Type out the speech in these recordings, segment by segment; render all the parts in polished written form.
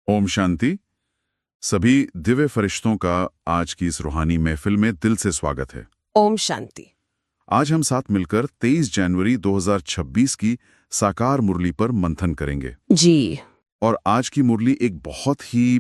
ओम शांति। सभी दिव्य फरिश्तों का आज की इस रूहानी महफिल में दिल से स्वागत है। ओम शांति। आज हम साथ मिलकर 23 जनवरी 2026 की साकार मुरली पर मंथन करेंगे। जी। और आज की मुरली एक बहुत ही,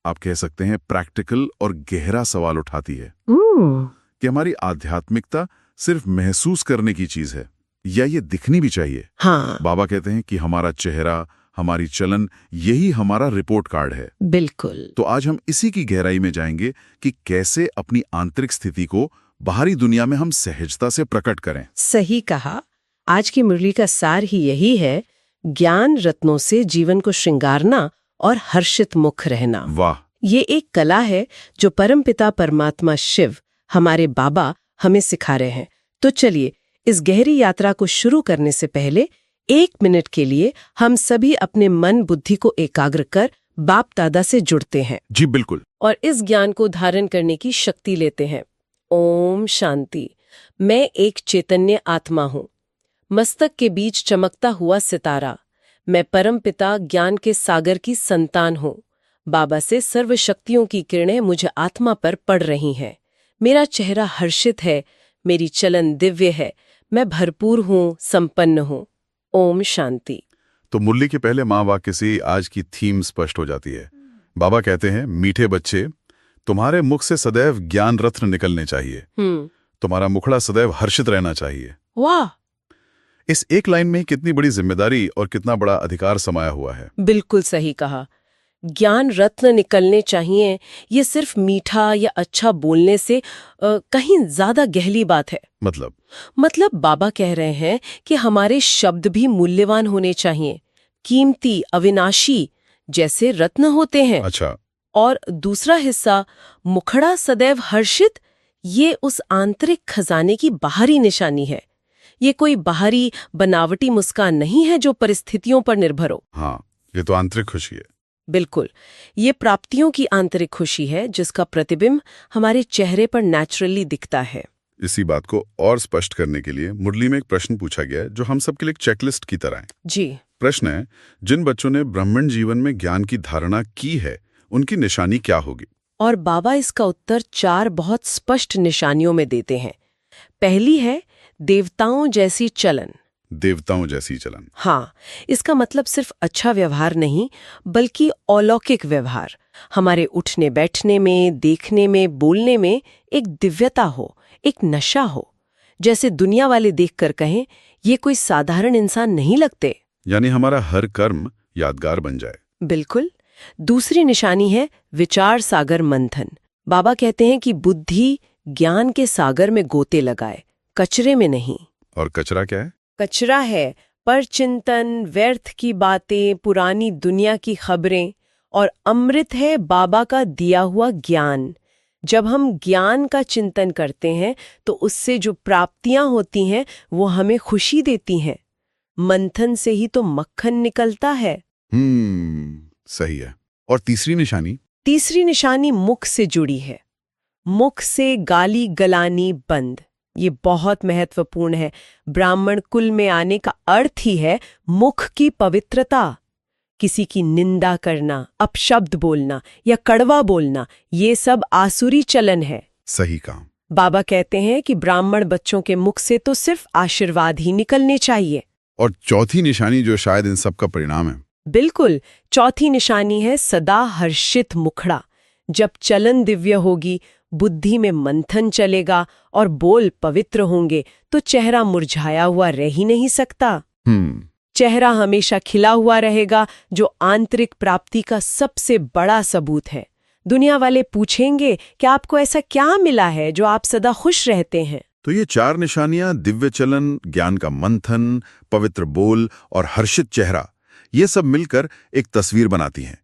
आप कह सकते हैं, प्रैक्टिकल और गहरा सवाल उठाती है कि हमारी आध्यात्मिकता सिर्फ महसूस करने की चीज है या ये दिखनी भी चाहिए। हाँ, बाबा कहते हैं कि हमारा चेहरा, हमारी चलन, यही हमारा रिपोर्ट कार्ड है। बिल्कुल। तो आज हम इसी की गहराई में जाएंगे कि कैसे अपनी आंतरिक स्थिति को बाहरी दुनिया में हम सहजता से प्रकट करें। सही कहा। आज की मुरली का सार ही यही है, ज्ञान रत्नों से जीवन को श्रृंगारना और हर्षित मुख रहना। वाह! ये एक कला है जो परमपिता परमात्मा शिव, हमारे बाबा, हमें सिखा रहे हैं। तो चलिए, इस गहरी यात्रा को शुरू करने से पहले 1 मिनट के लिए हम सभी अपने मन बुद्धि को एकाग्र कर बाप दादा से जुड़ते हैं। जी बिल्कुल। और इस ज्ञान को धारण करने की शक्ति लेते हैं। ओम शांति। मैं एक चैतन्य आत्मा हूँ, मस्तक के बीच चमकता हुआ सितारा। मैं परमपिता ज्ञान के सागर की संतान हूँ। बाबा से सर्व शक्तियों की किरणें मुझे आत्मा पर पड़ रही हैं। मेरा चेहरा हर्षित है, मेरी चलन दिव्य है, मैं भरपूर हूँ, संपन्न हूँ। ओम शांति। तो मुरली के पहले माँ वाक्य से आज की थीम स्पष्ट हो जाती है। बाबा कहते हैं, मीठे बच्चे, तुम्हारे मुख से सदैव ज्ञान रत्न निकलने चाहिए। तुम्हारा मुखड़ा सदैव हर्षित रहना चाहिए। वाह! इस एक लाइन में कितनी बड़ी जिम्मेदारी और कितना बड़ा अधिकार समाया हुआ है। बिल्कुल सही कहा। ज्ञान रत्न निकलने चाहिए, ये सिर्फ मीठा या अच्छा बोलने से कहीं ज्यादा गहरी बात है। मतलब बाबा कह रहे हैं कि हमारे शब्द भी मूल्यवान होने चाहिए, कीमती, अविनाशी, जैसे रत्न होते हैं। अच्छा। और दूसरा हिस्सा, मुखड़ा सदैव हर्षित, ये उस आंतरिक खजाने की बाहरी निशानी है। ये कोई बाहरी बनावटी मुस्कान नहीं है जो परिस्थितियों पर निर्भर हो। हाँ, ये तो आंतरिक खुशी है। बिल्कुल, ये प्राप्तियों की आंतरिक खुशी है जिसका प्रतिबिंब हमारे चेहरे पर नेचुरली दिखता है। इसी बात को और स्पष्ट करने के लिए मुरली में एक प्रश्न पूछा गया है जो हम सबके लिए एक चेकलिस्ट की तरह है। जी। प्रश्न है, जिन बच्चों ने ब्राह्मण जीवन में ज्ञान की धारणा की है, उनकी निशानी क्या होगी? और बाबा इसका उत्तर 4 बहुत स्पष्ट निशानियों में देते हैं। पहली है देवताओं जैसी चलन। देवताओं जैसी चलन। हाँ, इसका मतलब सिर्फ अच्छा व्यवहार नहीं, बल्कि अलौकिक व्यवहार। हमारे उठने बैठने में, देखने में, बोलने में एक दिव्यता हो, एक नशा हो, जैसे दुनिया वाले देखकर कहें, ये कोई साधारण इंसान नहीं लगते। यानी हमारा हर कर्म यादगार बन जाए। बिल्कुल। दूसरी निशानी है विचार सागर मंथन। बाबा कहते हैं कि बुद्धि ज्ञान के सागर में गोते लगाए, कचरे में नहीं। और कचरा क्या है? कचरा है परचिंतन, व्यर्थ की बातें, पुरानी दुनिया की खबरें, और अमृत है बाबा का दिया हुआ ज्ञान। जब हम ज्ञान का चिंतन करते हैं तो उससे जो प्राप्तियां होती हैं वो हमें खुशी देती हैं। मंथन से ही तो मक्खन निकलता है। सही है। और तीसरी निशानी? तीसरी निशानी मुख से जुड़ी है। मुख से गाली गलानी बंद। ये बहुत महत्वपूर्ण है। ब्राह्मण कुल में आने का अर्थ ही है मुख की पवित्रता। किसी की निंदा करना, अपशब्द बोलना या कड़वा बोलना, ये सब आसुरी चलन है। सही काम। बाबा कहते हैं कि ब्राह्मण बच्चों के मुख से तो सिर्फ आशीर्वाद ही निकलने चाहिए। और चौथी निशानी जो शायद इन सब का परिणाम है? बिल्कुल, चौथी निशानी है सदा हर्षित मुखड़ा। जब चलन दिव्य होगी, बुद्धि में मंथन चलेगा और बोल पवित्र होंगे, तो चेहरा मुरझाया हुआ रह ही नहीं सकता। चेहरा हमेशा खिला हुआ रहेगा, जो आंतरिक प्राप्ति का सबसे बड़ा सबूत है। दुनिया वाले पूछेंगे कि आपको ऐसा क्या मिला है जो आप सदा खुश रहते हैं। तो ये 4 निशानियां, दिव्य चलन, ज्ञान का मंथन, पवित्र बोल और हर्षित चेहरा, ये सब मिलकर एक तस्वीर बनाती हैं।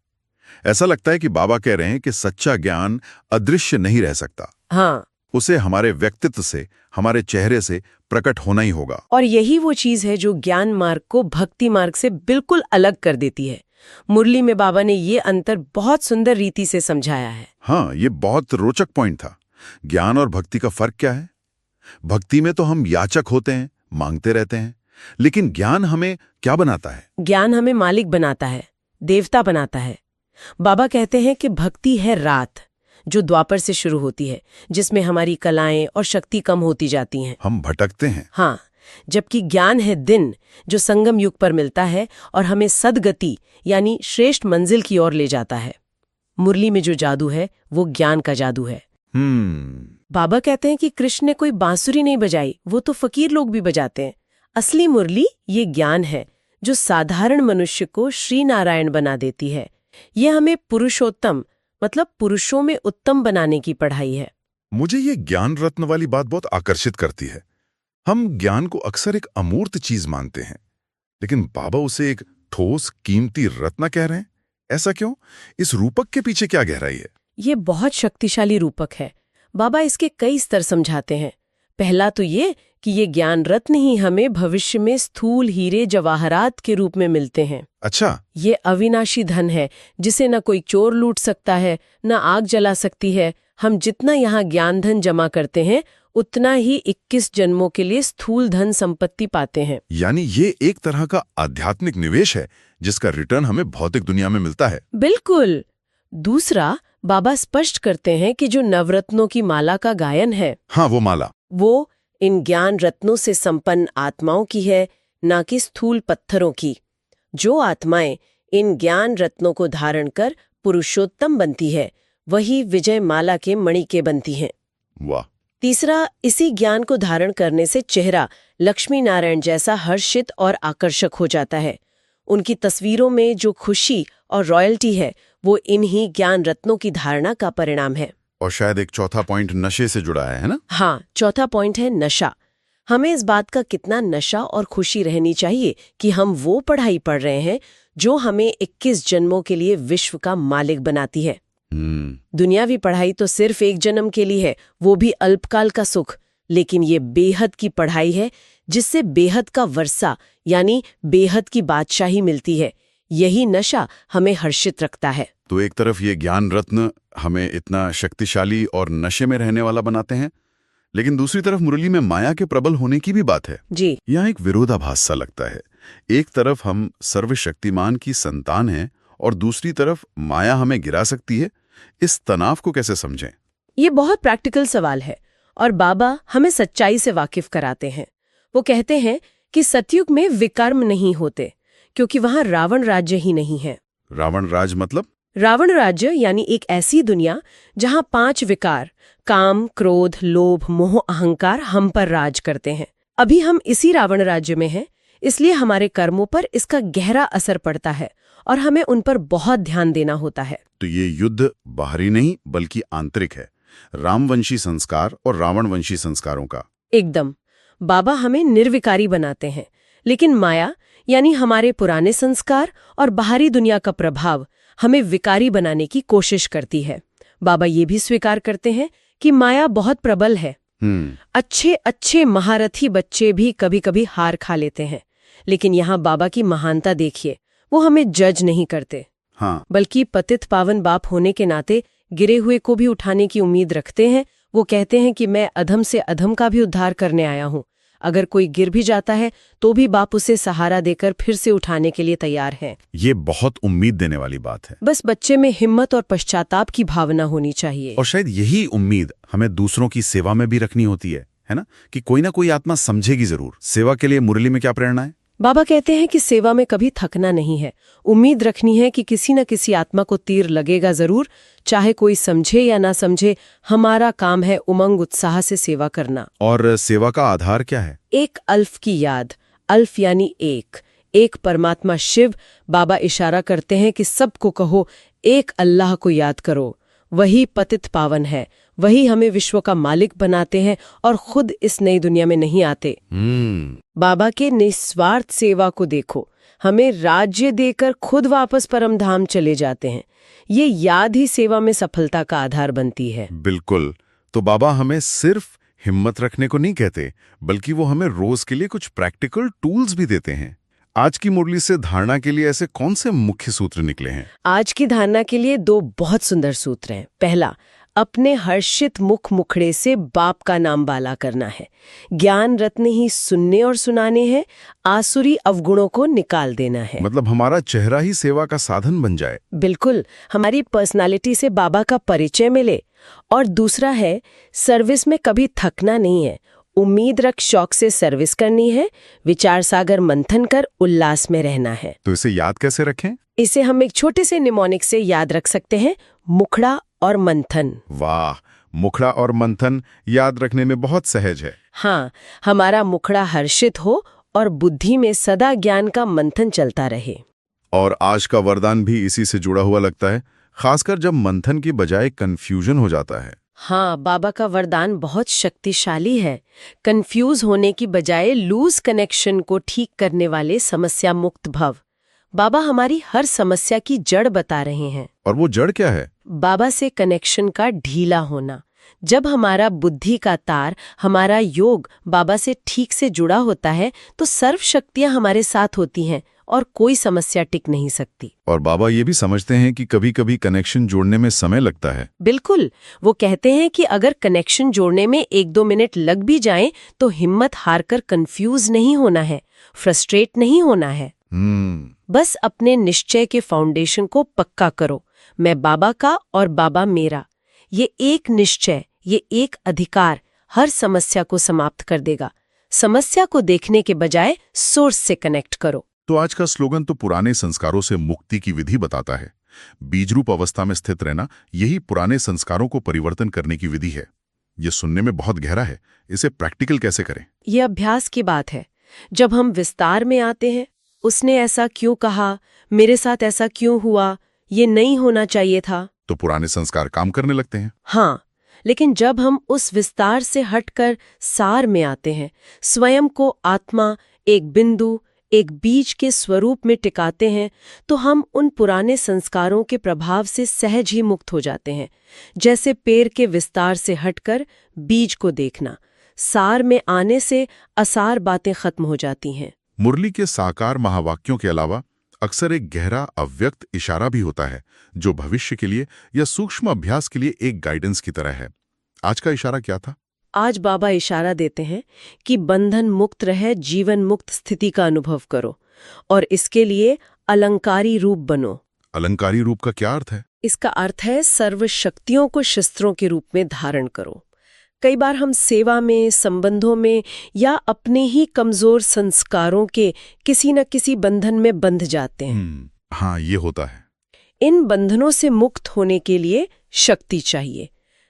ऐसा लगता है कि बाबा कह रहे हैं कि सच्चा ज्ञान अदृश्य नहीं रह सकता। हाँ, उसे हमारे व्यक्तित्व से, हमारे चेहरे से प्रकट होना ही होगा। और यही वो चीज है जो ज्ञान मार्ग को भक्ति मार्ग से बिल्कुल अलग कर देती है। मुरली में बाबा ने ये अंतर बहुत सुंदर रीति से समझाया है। हाँ, ये बहुत रोचक पॉइंट था। ज्ञान और भक्ति का फर्क क्या है? भक्ति में तो हम याचक होते हैं, मांगते रहते हैं, लेकिन ज्ञान हमें क्या बनाता है? ज्ञान हमें मालिक बनाता है, देवता बनाता है। बाबा कहते हैं कि भक्ति है रात, जो द्वापर से शुरू होती है, जिसमें हमारी कलाएं और शक्ति कम होती जाती हैं। हम भटकते हैं। हाँ, जबकि ज्ञान है दिन, जो संगम युग पर मिलता है और हमें सद्गति यानी श्रेष्ठ मंजिल की ओर ले जाता है। मुरली में जो जादू है वो ज्ञान का जादू है। बाबा कहते हैं कि कृष्ण ने कोई बांसुरी नहीं बजाई, वो तो फकीर लोग भी बजाते हैं। असली मुरली ये ज्ञान है जो साधारण मनुष्य को श्री नारायण बना देती है। ये हमें पुरुषोत्तम मतलब पुरुषों में उत्तम बनाने की पढ़ाई है। मुझे ये ज्ञान रत्न वाली बात बहुत आकर्षित करती है। हम ज्ञान को अक्सर एक अमूर्त चीज मानते हैं, लेकिन बाबा उसे एक ठोस कीमती रत्न कह रहे हैं। ऐसा क्यों? इस रूपक के पीछे क्या गहराई है? ये बहुत शक्तिशाली रूपक है। बाबा इसके कई स्तर समझाते हैं। पहला तो ये कि ये ज्ञान रत्न ही हमें भविष्य में स्थूल हीरे जवाहरात के रूप में मिलते हैं। अच्छा। ये अविनाशी धन है जिसे न कोई चोर लूट सकता है, न आग जला सकती है। हम जितना यहाँ ज्ञान धन जमा करते हैं उतना ही 21 जन्मों के लिए स्थूल धन संपत्ति पाते हैं। यानी ये एक तरह का आध्यात्मिक निवेश है जिसका रिटर्न हमें भौतिक दुनिया में मिलता है। बिल्कुल। दूसरा, बाबा स्पष्ट करते हैं कि जो नवरत्नों की माला का गायन है, हाँ, वो माला, वो इन ज्ञान रत्नों से संपन्न आत्माओं की है, ना कि स्थूल पत्थरों की। जो आत्माएं इन ज्ञान रत्नों को धारण कर पुरुषोत्तम बनती है, वही विजय माला के मणि के बनती हैं। वाह। तीसरा, इसी ज्ञान को धारण करने से चेहरा लक्ष्मी नारायण जैसा हर्षित और आकर्षक हो जाता है। उनकी तस्वीरों में जो खुशी और रॉयल्टी है वो इन्हीं ज्ञान रत्नों की धारणा का परिणाम है। और शायद एक चौथा पॉइंट नशे से जुड़ा है ना? हाँ, चौथा पॉइंट है नशा। हमें इस बात का कितना नशा और खुशी रहनी चाहिए कि हम वो पढ़ाई पढ़ रहे हैं जो हमें 21 जन्मों के लिए विश्व का मालिक बनाती है। दुनियावी पढ़ाई तो सिर्फ एक जन्म के लिए है, वो भी अल्पकाल का सुख। लेकिन ये बेहद की पढ़ाई है जिससे बेहद का वर्षा यानी बेहद की बादशाही मिलती है। यही नशा हमें हर्षित रखता है। तो एक तरफ ये ज्ञान रत्न हमें इतना शक्तिशाली और नशे में रहने वाला बनाते हैं, लेकिन दूसरी तरफ मुरली में माया के प्रबल होने की भी बात है जी। यहाँ एक विरोधाभास सा लगता है। एक तरफ हम सर्वशक्तिमान की संतान हैं और दूसरी तरफ माया हमें गिरा सकती है। इस तनाव को कैसे समझें? ये बहुत प्रैक्टिकल सवाल है और बाबा हमें सच्चाई से वाकिफ कराते हैं। वो कहते हैं कि सतयुग में विकर्म नहीं होते क्योंकि वहां रावण राज्य ही नहीं है। रावण राज मतलब? रावण राज्य यानी एक ऐसी दुनिया जहां 5 विकार काम, क्रोध, लोभ, मोह, अहंकार हम पर राज करते हैं। अभी हम इसी रावण राज्य में हैं, इसलिए हमारे कर्मों पर इसका गहरा असर पड़ता है और हमें उन पर बहुत ध्यान देना होता है। तो ये युद्ध बाहरी नहीं बल्कि आंतरिक है, रामवंशी संस्कार और रावणवंशी संस्कारों का। एकदम। बाबा हमें निर्विकारी बनाते हैं, लेकिन माया यानी हमारे पुराने संस्कार और बाहरी दुनिया का प्रभाव हमें विकारी बनाने की कोशिश करती है। बाबा ये भी स्वीकार करते हैं कि माया बहुत प्रबल है। अच्छे अच्छे महारथी बच्चे भी कभी कभी हार खा लेते हैं, लेकिन यहाँ बाबा की महानता देखिए। वो हमें जज नहीं करते, हाँ, बल्कि पतित पावन बाप होने के नाते गिरे हुए को भी उठाने की उम्मीद रखते हैं। वो कहते हैं कि मैं अधम से अधम का भी उद्धार करने आया हूँ। अगर कोई गिर भी जाता है तो भी बाप उसे सहारा देकर फिर से उठाने के लिए तैयार हैं। ये बहुत उम्मीद देने वाली बात है। बस बच्चे में हिम्मत और पश्चाताप की भावना होनी चाहिए। और शायद यही उम्मीद हमें दूसरों की सेवा में भी रखनी होती है ना? कि कोई ना कोई आत्मा समझेगी जरूर। सेवा के लिए मुरली में क्या प्रेरणा है? बाबा कहते हैं कि सेवा में कभी थकना नहीं है। उम्मीद रखनी है कि किसी न किसी आत्मा को तीर लगेगा जरूर, चाहे कोई समझे या ना समझे। हमारा काम है उमंग उत्साह से सेवा करना। और सेवा का आधार क्या है? एक अल्फ की याद। अल्फ यानी एक परमात्मा शिव। बाबा इशारा करते हैं कि सबको कहो, एक अल्लाह को याद करो। वही पतित पावन है, वही हमें विश्व का मालिक बनाते हैं और खुद इस नई दुनिया में नहीं आते। बाबा के निस्वार्थ सेवा को देखो, हमें राज्य देकर खुद वापस परम धाम चले जाते हैं। ये याद ही सेवा में सफलता का आधार बनती है। बिल्कुल। तो बाबा हमें सिर्फ हिम्मत रखने को नहीं कहते, बल्कि वो हमें रोज के लिए कुछ प्रैक्टिकल टूल्स भी देते हैं। आज की मुरली से धारणा के लिए ऐसे कौन से मुख्य सूत्र निकले हैं? आज की धारणा के लिए 2 बहुत सुंदर सूत्र हैं। पहला, अपने हर्षित मुख मुखड़े से बाप का नाम बाला करना है। ज्ञान रत्न ही सुनने और सुनाने हैं, आसुरी अवगुणों को निकाल देना है। मतलब हमारा चेहरा ही सेवा का साधन बन जाए। बिल्कुल, हमारी पर्सनालिटी से बाबा का परिचय मिले। और दूसरा है, सर्विस में कभी थकना नहीं है। उम्मीद रख शौक से सर्विस करनी है, विचार सागर मंथन कर उल्लास में रहना है। तो इसे याद कैसे रखें? इसे हम एक छोटे से निमोनिक से याद रख सकते हैं, मुखड़ा और मंथन। वाह, मुखड़ा और मंथन याद रखने में बहुत सहज है। हाँ, हमारा मुखड़ा हर्षित हो और बुद्धि में सदा ज्ञान का मंथन चलता रहे। और आज का वरदान भी इसी से जुड़ा हुआ लगता है, खासकर जब मंथन की बजाय कंफ्यूजन हो जाता है। हाँ, बाबा का वरदान बहुत शक्तिशाली है। कंफ्यूज होने की बजाय लूज कनेक्शन को ठीक करने वाले समस्या मुक्त भव। बाबा हमारी हर समस्या की जड़ बता रहे हैं। और वो जड़ क्या है? बाबा से कनेक्शन का ढीला होना। जब हमारा बुद्धि का तार, हमारा योग बाबा से ठीक से जुड़ा होता है तो सर्व शक्तियां हमारे साथ होती हैं और कोई समस्या टिक नहीं सकती। और बाबा ये भी समझते हैं कि कभी कभी कनेक्शन जोड़ने में समय लगता है। बिल्कुल, वो कहते हैं कि अगर कनेक्शन जोड़ने में 1-2 मिनट लग भी जाएं तो हिम्मत हारकर कंफ्यूज नहीं होना है, फ्रस्ट्रेट नहीं होना है। बस अपने निश्चय के फाउंडेशन को पक्का करो। मैं बाबा का और बाबा मेरा। ये एक निश्चय, ये एक अधिकार हर समस्या को समाप्त कर देगा। समस्या को देखने के बजाय सोर्स से कनेक्ट करो। तो आज का स्लोगन तो पुराने संस्कारों से मुक्ति की विधि बताता है। बीजरूप अवस्था में स्थित रहना, यही पुराने संस्कारों को परिवर्तन करने की विधि है। ये सुनने में बहुत गहरा है, इसे प्रैक्टिकल कैसे करें? ये अभ्यास की बात है। जब हम विस्तार में आते हैं, उसने ऐसा क्यों कहा, मेरे साथ ऐसा क्यों हुआ, ये नहीं होना चाहिए था, तो पुराने संस्कार काम करने लगते हैं। हाँ, लेकिन जब हम उस विस्तार से हटकर सार में आते हैं, स्वयं को आत्मा, एक बिंदु, एक बीज के स्वरूप में टिकाते हैं, तो हम उन पुराने संस्कारों के प्रभाव से सहज ही मुक्त हो जाते हैं। जैसे पेड़ के विस्तार से हटकर बीज को देखना। सार में आने से असार बातें खत्म हो जाती हैं। मुरली के साकार महावाक्यों के अलावा अक्सर एक गहरा अव्यक्त इशारा भी होता है, जो भविष्य के लिए या सूक्ष्म अभ्यास के लिए एक गाइडेंस की तरह है। आज का इशारा क्या था? आज बाबा इशारा देते हैं कि बंधन मुक्त रहे, जीवन मुक्त स्थिति का अनुभव करो और इसके लिए अलंकारी रूप बनो। अलंकारी रूप का क्या अर्थ है? इसका अर्थ है सर्व शक्तियों को शस्त्रों के रूप में धारण करो। कई बार हम सेवा में, संबंधों में या अपने ही कमजोर संस्कारों के किसी न किसी बंधन में बंध जाते हैं। हाँ, ये होता है। इन बंधनों से मुक्त होने के लिए शक्ति चाहिए।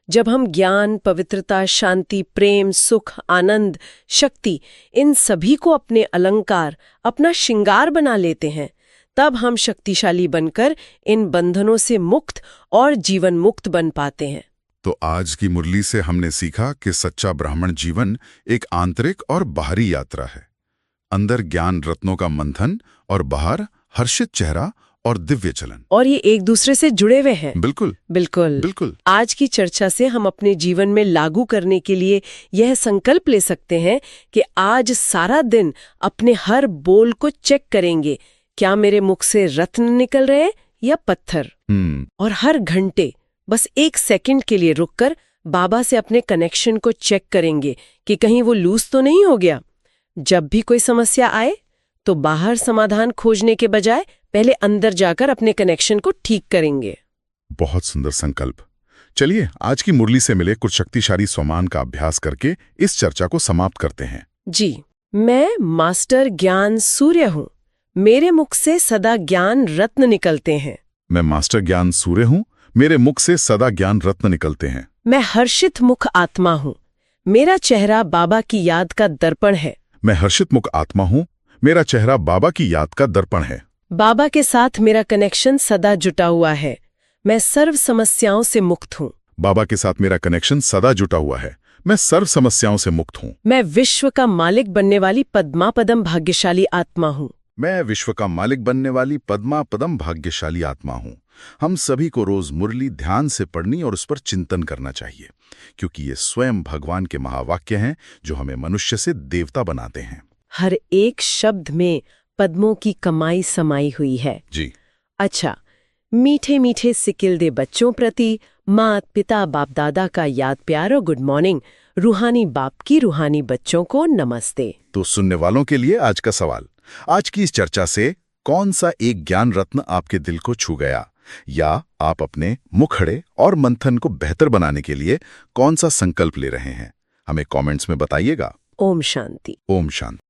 जब हम ज्ञान, पवित्रता, शांति, प्रेम, सुख, आनंद, शक्ति, इन सभी को अपने अलंकार, अपना श्रृंगार बना लेते हैं, तब हम शक्तिशाली बनकर इन बंधनों से मुक्त और जीवन मुक्त बन पाते हैं। तो आज की मुरली से हमने सीखा कि सच्चा ब्राह्मण जीवन एक आंतरिक और बाहरी यात्रा है। अंदर ज्ञान रत्नों का मंथन और बाहर हर्षित चेहरा और दिव्य चलन। और ये एक दूसरे से जुड़े हुए हैं। बिल्कुल बिल्कुल बिल्कुल। आज की चर्चा से हम अपने जीवन में लागू करने के लिए यह संकल्प ले सकते हैं कि आज सारा दिन अपने हर बोल को चेक करेंगे, क्या मेरे मुख से रत्न निकल रहे या पत्थर। और हर घंटे बस 1 सेकंड के लिए रुककर बाबा से अपने कनेक्शन को चेक करेंगे कि कहीं वो लूज तो नहीं हो गया। जब भी कोई समस्या आए तो बाहर समाधान खोजने के बजाय पहले अंदर जाकर अपने कनेक्शन को ठीक करेंगे। बहुत सुंदर संकल्प। चलिए आज की मुरली से मिले कुछ शक्तिशाली स्वमान का अभ्यास करके इस चर्चा को समाप्त करते हैं। जी, मैं मास्टर ज्ञान सूर्य हूँ, मेरे मुख से सदा ज्ञान रत्न निकलते हैं। मैं मास्टर ज्ञान सूर्य हूँ, मेरे मुख से सदा ज्ञान रत्न निकलते हैं। मैं हर्षित मुख आत्मा हूँ, मेरा चेहरा बाबा की याद का दर्पण है। मैं हर्षित मुख आत्मा हूँ, मेरा चेहरा बाबा की याद का दर्पण है। बाबा के साथ मेरा कनेक्शन सदा जुटा हुआ है, मैं सर्व समस्याओं से मुक्त हूँ। बाबा के साथ मेरा कनेक्शन सदा जुटा हुआ है, मैं सर्व समस्याओं से मुक्त हूँ। मैं विश्व का मालिक बनने वाली पद्मा पदम भाग्यशाली आत्मा हूँ। मैं विश्व का मालिक बनने वाली पद्मा पदम भाग्यशाली आत्मा हूँ। हम सभी को रोज मुरली ध्यान से पढ़नी और उस पर चिंतन करना चाहिए, क्योंकि ये स्वयं भगवान के महावाक्य हैं जो हमें मनुष्य से देवता बनाते हैं। हर एक शब्द में पद्मों की कमाई समाई हुई है। जी। अच्छा, मीठे मीठे सिकिल दे बच्चों प्रति माँ पिता बाप दादा का याद प्यार और गुड मॉर्निंग, रूहानी बाप की रूहानी बच्चों को नमस्ते। तो सुनने वालों के लिए आज का सवाल, आज की इस चर्चा से कौन सा एक ज्ञान रत्न आपके दिल को छू गया, या आप अपने मुखड़े और मंथन को बेहतर बनाने के लिए कौन सा संकल्प ले रहे हैं? हमें कमेंट्स में बताइएगा। ओम शांति। ओम शांति।